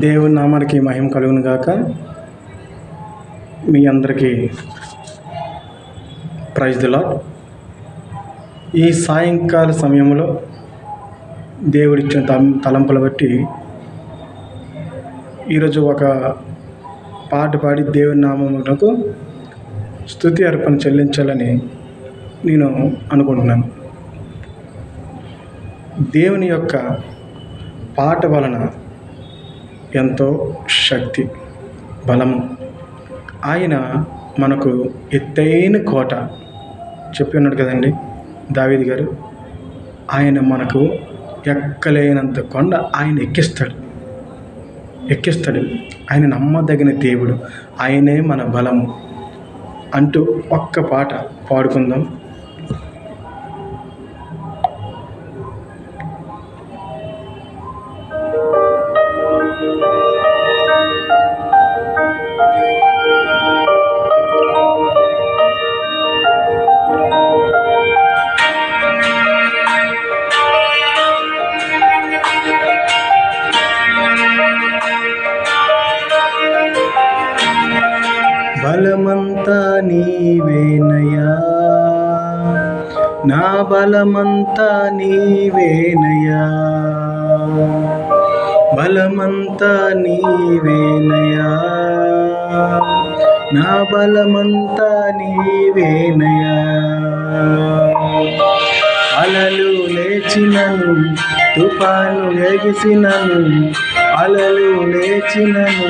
దేవుని నామానికి మహిమ కలుగును గాక. మీ అందరికీ ప్రైజ్ ది లార్డ్. ఈ సాయంకాల సమయంలో దేవుడిచ్చిన తలంపులు బట్టి ఈరోజు ఒక పాట పాడి దేవుని నామమునకు స్తుతి అర్పణ చెల్లించాలని నేను అనుకుంటున్నాను. దేవుని యొక్క పాట వలన ఎంతో శక్తి, బలము. ఆయన మనకు ఎత్తైన కోట చెప్పి ఉన్నాడు కదండి దావీదు గారు. ఆయన మనకు ఎక్కలేనంత కొండ ఆయన ఎక్కిస్తాడు. ఆయన నమ్మదగిన దేవుడు, ఆయనే మన బలము అంటూ ఒక్క పాట పాడుకుందాం. బలమంతా నీవేనయ్యా, నా బలమంతా నీవేనయ్యా, బలమంతా నీవేనయ్యా, నా బలమంతా నీవేనయ్యా. అలలు లేచినను, తుఫాను ఎగిసినను, అలలు లేచినను,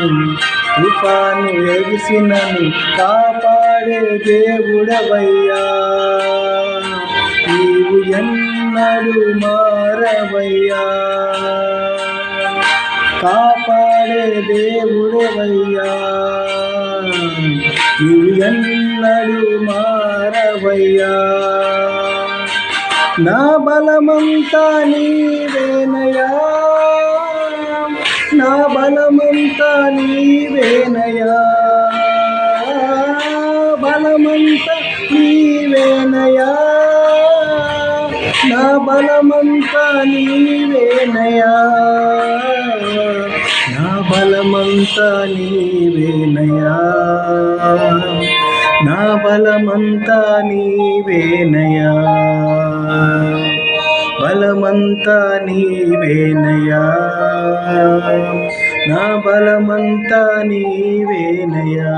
తుఫాను ఎగిసినను, కాపాడే దేవుడవయ్యా, నీవు ఎన్నడూ మారవయ్యా, కాపాడే దేవుడవయ్యా, నీవు ఎన్నడూ మారవయ్యా. నా బలమంతా నీవేనయ్యా, నా బలమంతా నీవేనయ్యా, బలమంతా నీవేనయ్యా, నా బలమంతా నీవేనయ్యా, నా బలమంతా నీవేనయ్యా, నా బలమంతా నీవేనయ్యా, బలమంతా నీవేనయ్యా, నా బలమంతా నీవేనయ్యా.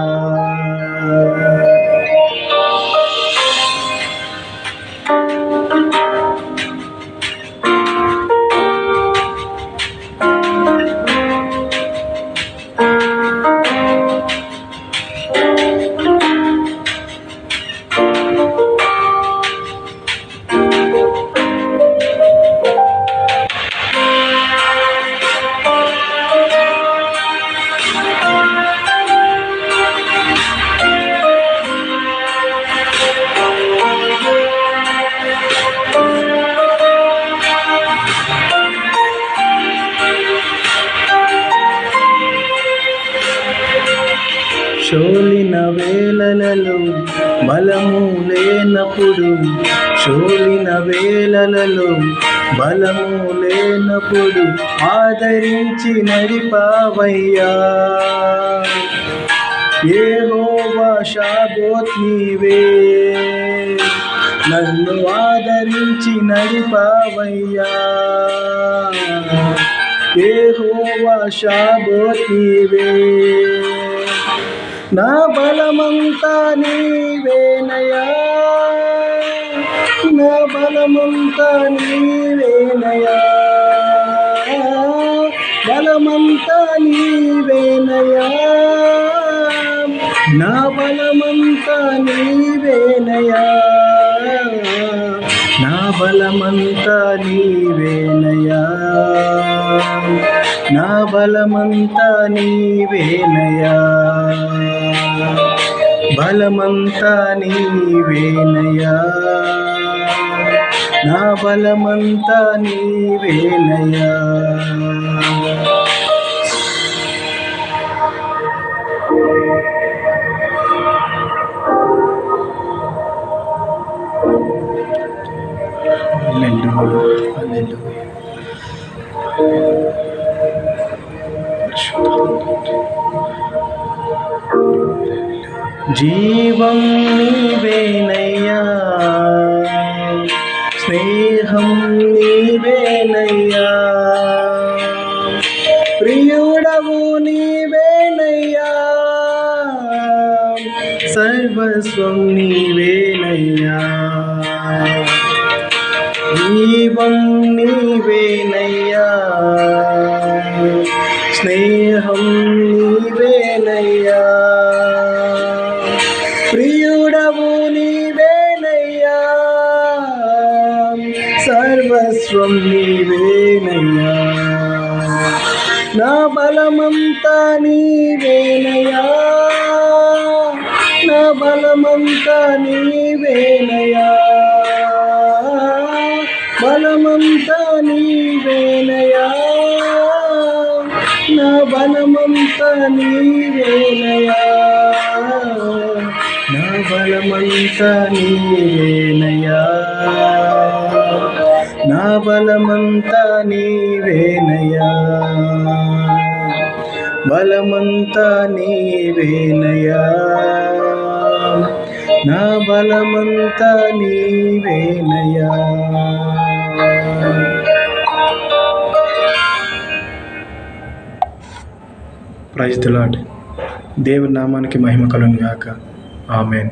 శోలిన వేళలలో బలము లేనప్పుడు, శోలిన వేళలలో బలము లేనప్పుడు ఆదరించి నడిపావయ్యా, యెహోవా షాబోత్ నీవే, నన్ను ఆదరించి నడిపావయ్యా, యెహోవా షాబోత్ నీవే. నా బలమంతా నీవేనయ్యా, నా బలమంతా నీవేనయ్యా, బలమంతా నీవేనయ్యా, నా బలమంతా నీవేనయ్యా, నా బలమంతా నీవేనయ్యా, నా బలమంతా నీవేనయ్యా, బలమంతా నీవేనయ్యా, నా బలమంతా నీవేనయ్యా. హల్లెలూయా, హల్లెలూయా. జీవం నీవేనయ్యా, స్నేహం నీవేనయ్యా, ప్రియుడవు నీవేనయ్యా, సర్వస్వం నీవేనయ్యా. జీవం నీవేనయ్యా, స్నేహం నీవేనయ్యా, ప్రియుడవు నీవేనయ్యా, సర్వస్వం నీవేనయ్యా. నా బలమంతా నీవేనయ్యా, నా బలమంతా నీవేనయ్యా, బలమంతా నీవేనయ్యా, నా బలమంతా నీవేనయ్యా, నా బలమంతా నీవేనయ్యా, నా బలమంతా నీవేనయ్యా, బలమంతా నీవేనయ్యా, నా బలమంతా నీవేనయ్యా. Praise the Lord. దేవుని నామానికి మహిమ కలుగును గాక. ఆమేన్.